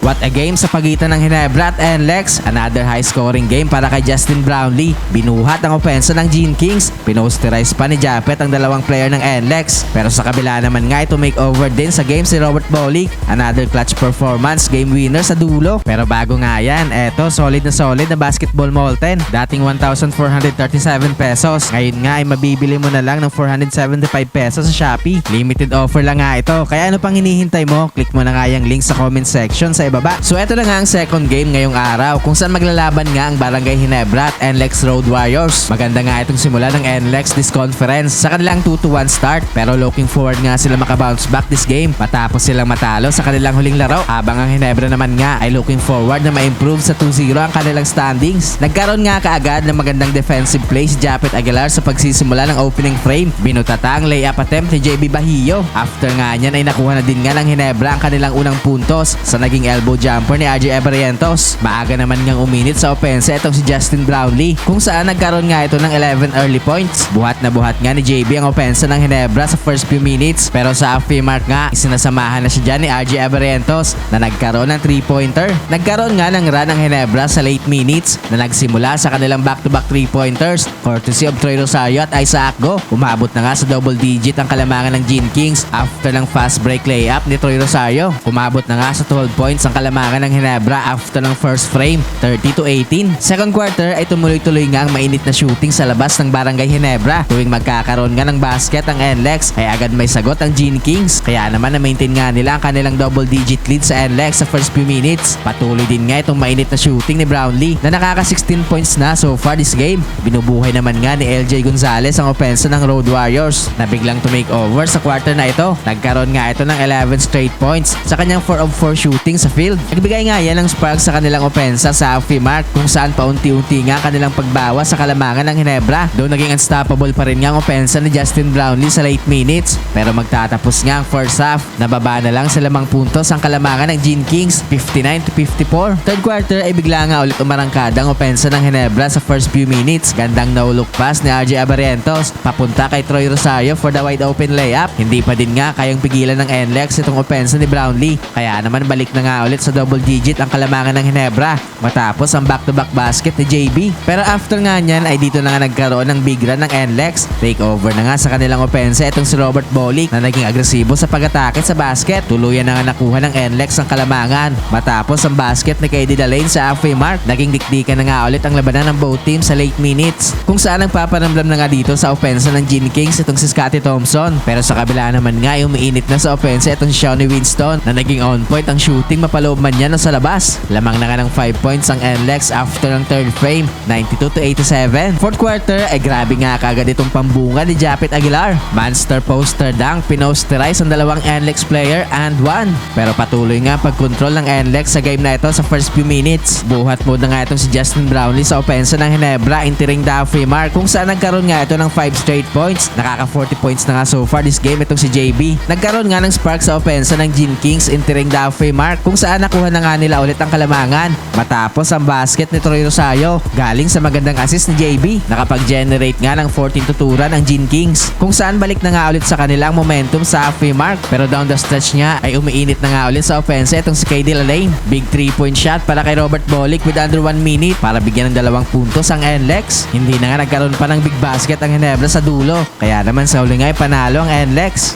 What a game sa pagitan ng Ginebra at NLEX. Another high-scoring game para kay Justin Brownlee. Binuhat ang opensa ng Gene Kings. Pinosterize pa ni Japet ang dalawang player ng NLEX. Pero sa kabila naman nga ito make over din sa game si Robert Bolick. Another clutch performance, game winner sa dulo. Pero bago nga yan, eto solid na basketball Molten. Dating 1,437 pesos. Ngayon nga ay mabibili mo na lang ng 475 pesos sa Shopee. Limited offer lang nga ito. Kaya ano pang hinihintay mo? Click mo na nga yung link sa comment section sa ibaba. So eto na nga ang second game ngayong araw kung saan maglalaban nga ang Barangay Ginebra at NLEX Road Warriors. Maganda nga itong simula ng NLEX this conference sa kanilang 2-1 start pero looking forward nga sila makabounce back this game matapos silang matalo sa kanilang huling laro habang ang Ginebra naman nga ay looking forward na ma-improve sa 2-0 ang kanilang standings. Nagkaroon nga kaagad ng magandang defensive play si Japet Aguilar sa pagsisimula ng opening frame. Binutata ang layup attempt ni JB Bahio. After nga niyan ay nakuha na din nga ng Ginebra ang kanilang unang puntos sa naging elbow jumper ni RJ Abarientos. Maaga naman ngang uminit sa opensa itong si Justin Brownlee kung saan nagkaroon nga ito ng 11 early points. Buhat na buhat nga ni JB ang opensa ng Ginebra sa first few minutes pero sa halfway mark nga isinasamahan na siya dyan ni RJ Abarientos na nagkaroon ng 3-pointer. Nagkaroon nga ng run ng Ginebra sa late minutes na nagsimula sa kanilang back-to-back 3-pointers courtesy of Troy Rosario at Isaac Go. Umabot na nga sa double digit ang kalamangan ng Gene Kings after ng fast break layup ni Troy Rosario. Umabot na nga sa 12 points ang kalamangan ng Ginebra after ng first frame, 30-18. Second quarter ay tumuloy-tuloy nga ang mainit na shooting sa labas ng Barangay Ginebra. Tuwing magkakaroon nga ng basket ang NLEX ay agad may sagot ang Gene Kings. Kaya naman na-maintain nga nila ang kanilang double-digit lead sa NLEX sa first few minutes. Patuloy din nga itong mainit na shooting ni Brownlee na nakaka 16 points na so far this game. Binubuhay naman nga ni LJ Gonzalez ang opensa ng Road Warriors na biglang to make over sa quarter na ito. Nagkaroon nga ito ng 11 straight points sa kanyang 4 of 4 shooting sa field. Nagbigay nga yan ng spark sa kanilang opensa sa halfway mark kung saan paunti-unti nga kanilang pagbawas sa kalamangan ng Ginebra. Doon naging unstoppable pa rin nga ang opensa ni Justin Brownlee sa late minutes pero magtatapos nga ang first half. Nababa na lang sa 5 puntos ang kalamangan ng Gene Kings, 59-54. Third quarter ay bigla nga ulit umarangkada ang opensa ng Ginebra sa first few minutes. Gandang no-look pass ni RJ Abarientos papunta kay Troy Rosario for the wide open layup. Hindi pa din nga kayang pigilan ng NLEX itong opensa ni Brownlee. Kaya naman balik na nga ulit sa double digit ang kalamangan ng Ginebra matapos ang back-to-back basket ni JB. Pero after nga niyan ay dito na nga nagkaroon ng big run ng NLEX. Take over na nga sa kanilang opensa itong si Robert Bolick na naging agresibo sa pag-atake sa basket. Tuluyan na nga nakuha ng NLEX ang kalamangan matapos ang basket ni KD Dalain sa halfway mark. Naging dikdikan na nga ulit ang labanan ng both teams sa late minutes kung saan nagpaparamdam na nga dito sa opensa ng Gene Kings itong si Scottie Thompson. Pero sa kabila naman nga ay umiinit na sa opensa itong si Shawnee Winston na naging on point ang shooting mapaloob man yan sa labas. Lamang na nga ng 5 points ang NLEX after ng third frame, 92-87. Fourth quarter ay grabe nga kagad itong pambunga ni Japet Aguilar. Monster poster dunk, pinosterize ang dalawang NLEX player and one. Pero patuloy nga pagkontrol ng NLEX sa game na ito sa first few minutes. Buhat mode na nga itong si Justin Brownlee sa opensa ng Ginebra entering the halfway mark kung saan nagkaroon nga ito ng 5 straight points. Nakaka 40 points na nga so far this game itong si JB. Nagkaroon nga ng spark sa opensa ng Gene Kings entering the halfway mark kung saan nakuha na nga nila ulit ang kalamangan matapos ang basket ni Troy Rosario galing sa magandang assist ni JB. Nakapag-generate nga ng 14 tuturan ang Gene Kings kung saan balik na nga ulit sa kanilang momentum sa halfway mark pero down the stretch nga ay umiinit na nga ulit sa opensa itong si KD Dalain. Big 3-point shot para kay Robert Bolick with under 1 minute para bigyan ng 2 puntos ang NLEX. Hindi na nga nagkaroon pa ng big basket ang Ginebra sa dulo kaya naman sa huli nga ay panalo ang NLEX.